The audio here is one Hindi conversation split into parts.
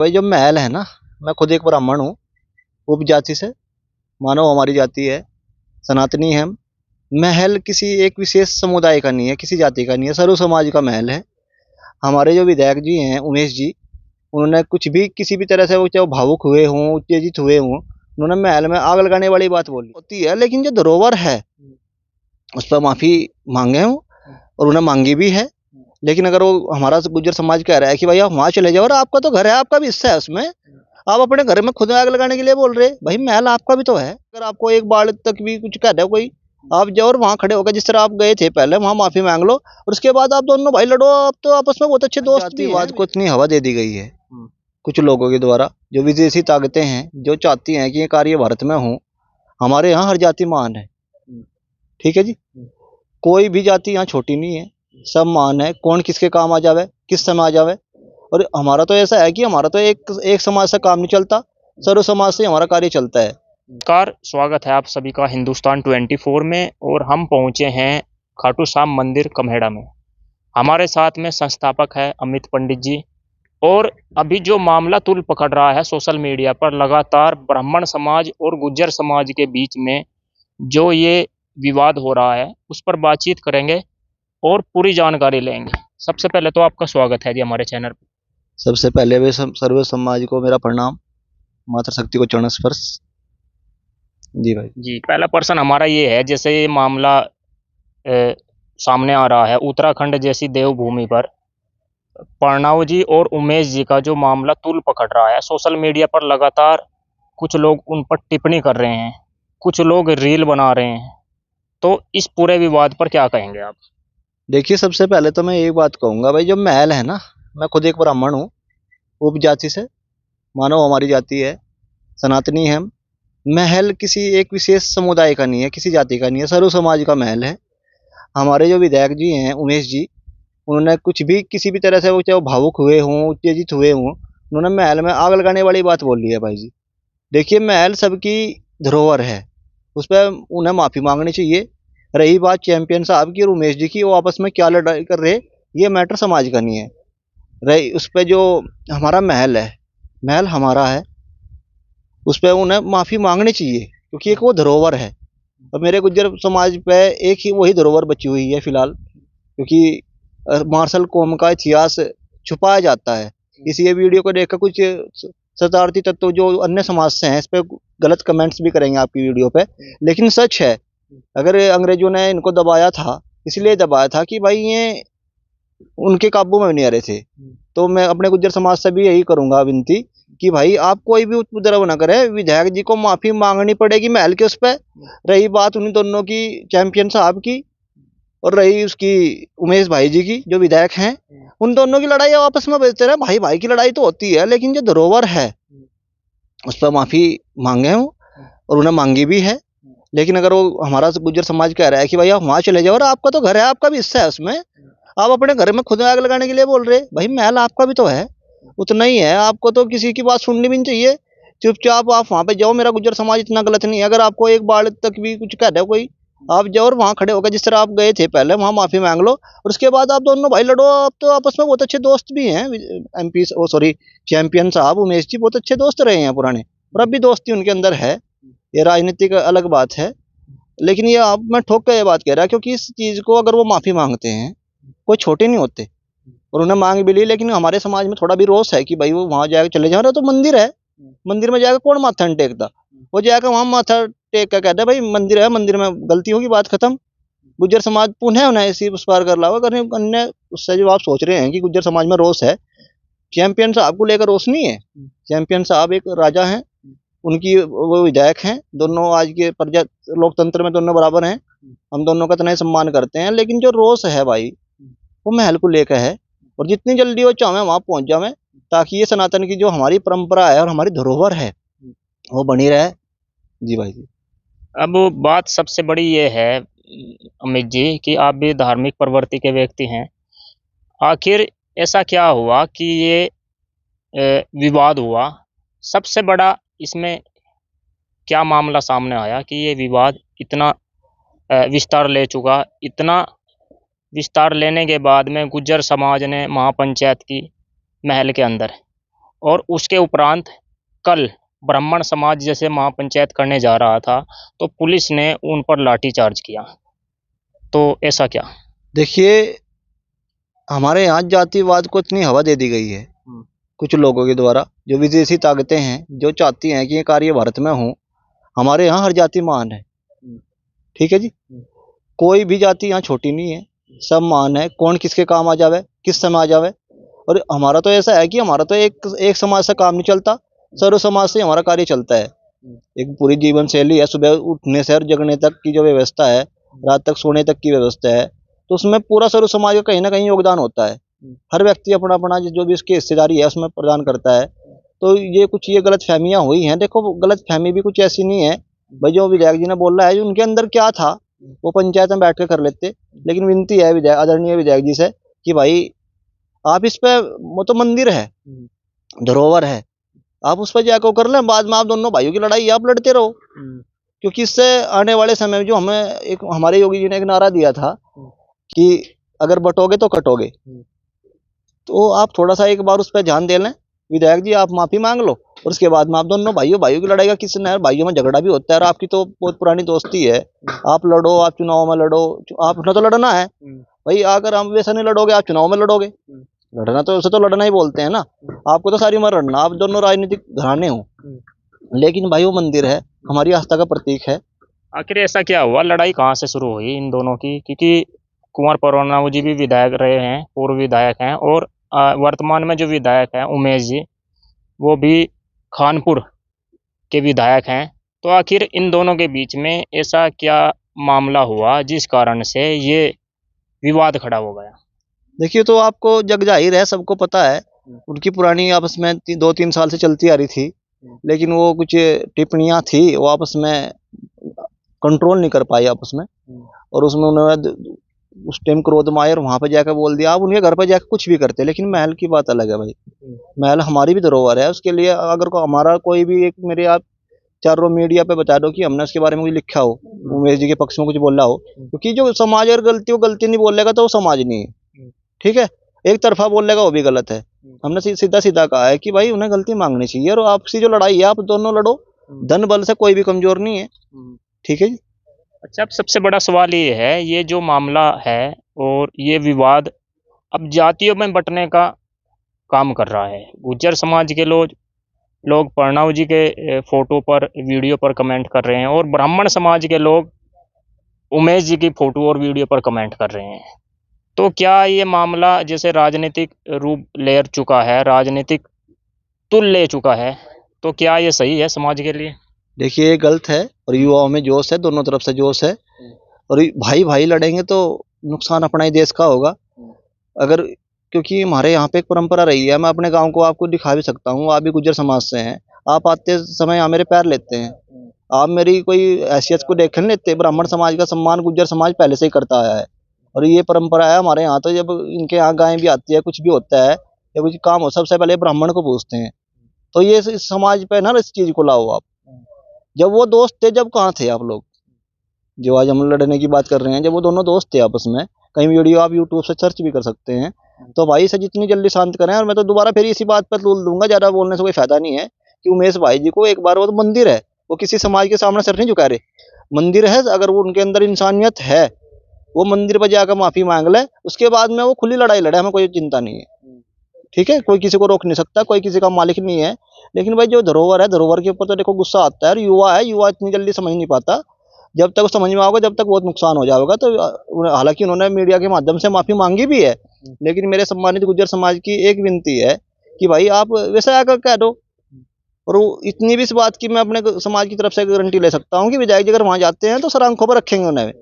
भाई जो महल है ना, मैं खुद एक ब्राह्मण हूँ, उपजाति से। मानव हमारी जाति है, सनातनी है हम। महल किसी एक विशेष समुदाय का नहीं है, किसी जाति का नहीं है, सर्व समाज का महल है। हमारे जो विधायक जी हैं, उमेश जी, उन्होंने कुछ भी किसी भी तरह से वो चाहे भावुक हुए हों, उत्तेजित हुए हों, उन्होंने महल में आग लगाने वाली बात बोली होती है। लेकिन जो धरोहर है उस पर माफी मांगे हूँ, और उन्हें मांगी भी है। लेकिन अगर वो हमारा गुज्जर समाज कह रहा है कि भाई आप वहां चले जाओ, और आपका तो घर है, आपका भी हिस्सा है उसमें, आप अपने घर में खुद आग लगाने के लिए बोल रहे, भाई महल आपका भी तो है। अगर आपको एक बार तक भी कुछ कह रहा है कोई, आप जाओ और वहां खड़े होकर जिस तरह आप गए थे पहले, वहां माफी मांग लो, और उसके बाद आप दोनों भाई लड़ो। आप तो आपस में बहुत अच्छे दोस्त भी हैं। जातिवाद को इतनी हवा दे दी गई है कुछ लोगों के द्वारा, जो विदेशी ताकतें हैं, जो चाहती हैं कि ये कार्य भारत में हो। हमारे यहाँ हर जाति महान है, ठीक है जी। कोई भी जाति यहाँ छोटी नहीं है, सब महान है। कौन किसके काम आ जावे, किस समय आ जावे। और हमारा तो ऐसा है कि हमारा तो एक समाज से काम नहीं चलता, सर्व समाज से हमारा कार्य चलता है। नमस्कार, स्वागत है आप सभी का हिंदुस्तान 24 में। और हम पहुंचे हैं खाटू श्याम मंदिर कम्हेड़ा में। हमारे साथ में संस्थापक है अमित पंडित जी। और अभी जो मामला तूल पकड़ रहा है सोशल मीडिया पर, लगातार ब्राह्मण समाज और गुज्जर समाज के बीच में जो ये विवाद हो रहा है, उस पर बातचीत करेंगे और पूरी जानकारी लेंगे। सबसे पहले तो आपका स्वागत है जी हमारे चैनल पर। सबसे पहले वे सर्व समाज को मेरा प्रणाम, मातृ शक्ति को चरण स्पर्श। जी भाई जी, पहला प्रश्न हमारा ये है, जैसे ये मामला सामने आ रहा है उत्तराखंड जैसी देवभूमि पर, प्रणव जी और उमेश जी का जो मामला तूल पकड़ रहा है सोशल मीडिया पर, लगातार कुछ लोग उन पर टिप्पणी कर रहे हैं, कुछ लोग रील बना रहे हैं, तो इस पूरे विवाद पर क्या कहेंगे आप? देखिए, सबसे पहले तो मैं एक बात कहूंगा, भाई जो महल है ना, मैं खुद एक ब्राह्मण हूँ, उपजाति से। मानव हमारी जाति है, सनातनी है हम। महल किसी एक विशेष समुदाय का नहीं है, किसी जाति का नहीं है, सर्व समाज का महल है। हमारे जो विधायक जी हैं, उमेश जी, उन्होंने कुछ भी किसी भी तरह से वो चाहे भावुक हुए हों, उत्तेजित हुए हों, उन्होंने महल में आग लगाने वाली बात बोल ली है भाई जी। देखिए, महल सबकी धरोहर है, उस पर उन्हें माफी मांगनी चाहिए। रही बात चैंपियन साहब की और उमेश जी की, वो आपस में क्या लड़ाई कर रहे, ये मैटर समाज का नहीं है। रही उस पर जो हमारा महल है, महल हमारा है, उस पर उन्हें माफी मांगनी चाहिए, क्योंकि एक वो धरोहर है। और मेरे गुज्जर समाज पे एक ही वही धरोहर बची हुई है फिलहाल, क्योंकि मार्शल कौम का इतिहास छुपाया जाता है। इस ये वीडियो को देखकर कुछ शतारती तत्व जो अन्य समाज से हैं, इस पे गलत कमेंट्स भी करेंगे आपकी वीडियो पे, लेकिन सच है। अगर अंग्रेजों ने इनको दबाया था, इसलिए दबाया था कि भाई ये उनके काबू में नहीं आ रहे थे। तो मैं अपने गुज्जर समाज से भी यही करूंगा विनती कि भाई आप कोई भी उपद्रव न करें, विधायक जी को माफी मांगनी पड़ेगी महल के उस पर। रही बात उन दोनों की, चैंपियन साहब की, और रही उसकी उमेश भाई जी की, जो विधायक हैं, उन दोनों की लड़ाई आपस में बचते रहे। भाई भाई की लड़ाई तो होती है, लेकिन जो धरोहर है उस पर माफी मांगे हूँ, और उन्हें मांगी भी है। लेकिन अगर वो हमारा गुज्जर समाज कह रहा है कि भाई आप वहां चले जाओ, और आपका तो घर है, आपका भी हिस्सा है उसमें, आप अपने घर में खुद आग लगाने के लिए बोल रहे, भाई महल आपका भी तो है, उतना ही है। आपको तो किसी की बात सुननी भी नहीं चाहिए, चुपचाप आप वहां पे जाओ। मेरा गुज्जर समाज इतना गलत नहीं है। अगर आपको एक बार तक भी कुछ कह रहा है कोई, आप जाओ और वहां खड़े होकर जिस तरह आप गए थे पहले, वहां माफी मांग लो, और उसके बाद आप दोनों भाई लड़ो। आप तो आपस में बहुत अच्छे दोस्त भी हैं। एमपी ओ सॉरी चैंपियन साहब उमेश जी बहुत अच्छे दोस्त रहे हैं पुराने, और अब भी दोस्ती उनके अंदर है। ये राजनीतिक अलग बात है, लेकिन ये आप मैं ठोक कर ये बात कह रहा, क्योंकि इस चीज को अगर वो माफी मांगते हैं, कोई छोटे नहीं होते, और उन्हें मांग भी ली। लेकिन हमारे समाज में थोड़ा भी रोष है कि भाई वो वहां जाकर चले जा रहे, तो मंदिर है, मंदिर में जाकर कौन माथा नहीं टेकता। वो जाकर वहां माथा टेक कर कहता है भाई मंदिर है, मंदिर में गलती होगी, बात खत्म। गुज्जर समाज पुनः उन्हें इसी उस पार कर लावा करने अन्य उससे जो आप सोच रहे हैं कि गुज्जर समाज में रोष है, चैंपियन साहब को लेकर रोष नहीं है। चैंपियन साहब एक राजा हैं, उनकी वो विधायक हैं, दोनों आज के प्रजा लोकतंत्र में दोनों बराबर हैं। हम दोनों का इतना ही सम्मान करते हैं। लेकिन जो रोष है भाई, वो महल को लेकर है, और जितनी जल्दी वो चाहे वहां पहुंच जावे, ताकि ये सनातन की जो हमारी परंपरा है और हमारी धरोहर है, वो बनी रहे। जी भाई जी। अब बात सबसे बड़ी ये है अमित जी कि आप भी धार्मिक प्रवृत्ति के व्यक्ति हैं। आखिर ऐसा क्या हुआ कि ये विवाद हुआ? सबसे बड़ा इसमें क्या मामला सामने आया कि ये विवाद इतना विस्तार ले चुका? इतना विस्तार लेने के बाद में गुज्जर समाज ने महापंचायत की महल के अंदर, और उसके उपरांत कल ब्राह्मण समाज जैसे महापंचायत करने जा रहा था तो पुलिस ने उन पर लाठीचार्ज किया, तो ऐसा क्या? देखिए, हमारे यहाँ जातिवाद को इतनी हवा दे दी गई है कुछ लोगों के द्वारा, जो विदेशी ताकतें हैं जो चाहती हैं कि ये कार्य भारत में हो। हमारे यहाँ हर जाति महान है, ठीक है जी। कोई भी जाति यहाँ छोटी नहीं है, सब महान है। कौन किसके काम आ जावे, किस समय आ जावे। और हमारा तो ऐसा है कि हमारा तो एक समाज से काम नहीं चलता, सर्व समाज से हमारा कार्य चलता है। एक पूरी जीवन शैली है, सुबह उठने से और जगने तक की जो व्यवस्था है, रात तक सोने तक की व्यवस्था है, तो उसमें पूरा सर्व समाज का कहीं ना कहीं योगदान होता है। हर व्यक्ति अपना अपना जो भी उसकी हिस्सेदारी है उसमें प्रदान करता है। तो ये गलत फहमियाँ हुई हैं। देखो, गलत फहमी भी कुछ ऐसी नहीं है भाई, जो विधायक जी ने बोला है उनके अंदर क्या था वो पंचायत में बैठ कर लेते। लेकिन विनती है विधायक, आदरणीय विधायक जी से, कि भाई आप इस पे, वो तो मंदिर है, धरोहर है, आप उस पर जाकर कर लें। बाद में आप दोनों भाइयों की लड़ाई आप लड़ते रहो, क्योंकि इससे आने वाले समय में जो हमारे योगी जी ने एक नारा दिया था कि अगर बटोगे तो कटोगे, तो आप थोड़ा सा एक बार उस पर ध्यान दे लें। विधायक जी, आप माफी मांग लो और उसके बाद में आप दोनों भाइयों की लड़ाई का किस न भाइयों में झगड़ा भी होता है। और आपकी तो बहुत पुरानी दोस्ती है, आप लड़ो, आप चुनाव में लड़ो, आपने तो लड़ना है भाई। अगर हम वैसा नहीं लड़ोगे, आप चुनाव में लड़ोगे, लड़ना तो उसे तो लड़ना ही बोलते हैं ना। आपको तो सारी उम्र लड़ना, आप दोनों राजनीतिक घराने हो, लेकिन भाई वो मंदिर है, हमारी आस्था का प्रतीक है। आखिर ऐसा क्या हुआ, लड़ाई कहाँ से शुरू हुई इन दोनों की? क्योंकि कुंवर परवाना जी भी विधायक रहे हैं, पूर्व विधायक हैं, और वर्तमान में जो विधायक हैं उमेश जी, वो भी खानपुर के विधायक हैं। तो आखिर इन दोनों के बीच में ऐसा क्या मामला हुआ जिस कारण से ये विवाद खड़ा हो गया? देखिए, तो आपको जग जाहिर है, सबको पता है, उनकी पुरानी आपस में 2-3 साल से चलती आ रही थी। लेकिन वो कुछ टिप्पणियां थी, वो आपस में कंट्रोल नहीं कर पाई आपस में, और उसमें उन्होंने उस टाइम क्रोध में आए और वहां पर जाकर बोल दिया। आप उनके घर पर जाकर कुछ भी करते, लेकिन महल की बात अलग है भाई। महल हमारी भी धरोहर है, उसके लिए अगर हमारा कोई भी एक, मेरे आप चारों मीडिया पे बता दो कि हमने उसके बारे में कुछ लिखा हो, उमेश जी के पक्ष में कुछ बोला हो, क्योंकि जो समाज अगर गलती नहीं बोलेगा तो वो समाज नहीं है, ठीक है। एक तरफा बोलेगा वो भी गलत है। हमने सीधा सीधा कहा है कि भाई उन्हें गलती मांगनी चाहिए, और आपसी जो लड़ाई है आप दोनों लड़ो, धन बल से कोई भी कमजोर नहीं है, ठीक है जी। अच्छा, अब सबसे बड़ा सवाल ये है, ये जो मामला है और ये विवाद अब जातियों में बंटने का काम कर रहा है। गुज्जर समाज के लोग प्रणव जी के फोटो पर, वीडियो पर कमेंट कर रहे हैं, और ब्राह्मण समाज के लोग उमेश जी की फोटो और वीडियो पर कमेंट कर रहे हैं। तो क्या ये मामला जैसे राजनीतिक रूप ले चुका है, राजनीतिक तुल ले चुका है, तो क्या ये सही है समाज के लिए? देखिए, ये गलत है, और युवाओं में जोश है, दोनों तरफ से जोश है, और भाई भाई लड़ेंगे तो नुकसान अपना ही देश का होगा। अगर, क्योंकि हमारे यहाँ पे एक परंपरा रही है, मैं अपने गांव को आपको दिखा भी सकता हूँ, आप भी गुज्जर समाज से हैं, आप आते समय यहाँ मेरे पैर लेते हैं, आप मेरी कोई हैसियत को देख नहीं लेते। ब्राह्मण समाज का सम्मान गुज्जर समाज पहले से ही करता आया है, और ये परंपरा है हमारे यहाँ। तो जब इनके यहाँ गायें भी आती है, कुछ भी होता है या कुछ काम हो, सबसे पहले ब्राह्मण को पूछते हैं। तो ये इस समाज पे ना इस चीज को लाओ आप। जब वो दोस्त थे, जब कहाँ थे आप लोग, जो आज हम लड़ने की बात कर रहे हैं, जब वो दोनों दोस्त थे आपस में, कहीं वीडियो आप यूट्यूब से सर्च भी कर सकते हैं। तो भाई से जितनी जल्दी शांत करें। और मैं तो दोबारा फिर इसी बात पर तूल दूंगा, ज्यादा बोलने से कोई फायदा नहीं है, कि उमेश भाई जी को एक बार, वो तो मंदिर है, वो किसी समाज के सामने सर नहीं झुका रहे, मंदिर है। अगर वो उनके अंदर इंसानियत है, वो मंदिर पर जाकर माफी मांग ले, उसके बाद में वो खुली लड़ाई लड़े, हमें कोई चिंता नहीं है, ठीक है। कोई किसी को रोक नहीं सकता, कोई किसी का मालिक नहीं है। लेकिन भाई जो धरोहर है, धरोहर के ऊपर तो देखो गुस्सा आता है, और युवा है, युवा इतनी जल्दी समझ नहीं पाता। जब तक समझ में आओगे, जब तक बहुत नुकसान हो जाएगा। तो हालांकि उन्होंने मीडिया के माध्यम से माफी मांगी भी है, लेकिन मेरे सम्मानित गुज्जर समाज की एक विनती है कि भाई आप वैसा आकर कह दो। और इतनी भी इस बात की मैं अपने समाज की तरफ से गारंटी ले सकता हूँ कि विधायक जी अगर वहां जाते हैं तो सर आंखों पर रखेंगे उन्हें,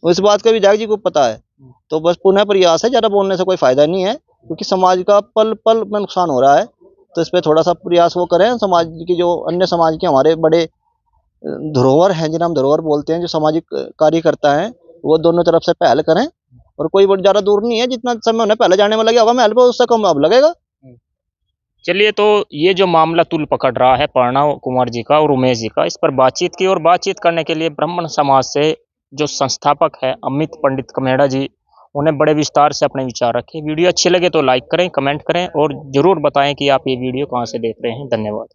इस बात का विधायक जी को पता है। तो बस पुनः प्रयास है, ज्यादा बोलने से कोई फायदा नहीं है, क्योंकि समाज का पल पल में नुकसान हो रहा है। तो इस पर थोड़ा सा प्रयास वो करें। समाज की जो अन्य समाज के हमारे बड़े धरोहर हैं, जिन्हें हम धरोहर बोलते हैं, जो सामाजिक कार्य करता है, वो दोनों तरफ से पहल करें। और कोई बहुत ज्यादा दूर नहीं है, जितना समय उन्हें पहले जाने में लगे होगा महल पर, उससे कम अब लगेगा। चलिए, तो ये जो मामला तुल पकड़ रहा है प्रणव कुमार जी का और उमेश जी का, इस पर बातचीत की, और बातचीत करने के लिए ब्राह्मण समाज से जो संस्थापक है अमित पंडित कमेड़ा जी, उन्हें बड़े विस्तार से अपने विचार रखे। वीडियो अच्छी लगे तो लाइक करें, कमेंट करें और ज़रूर बताएं कि आप ये वीडियो कहाँ से देख रहे हैं। धन्यवाद।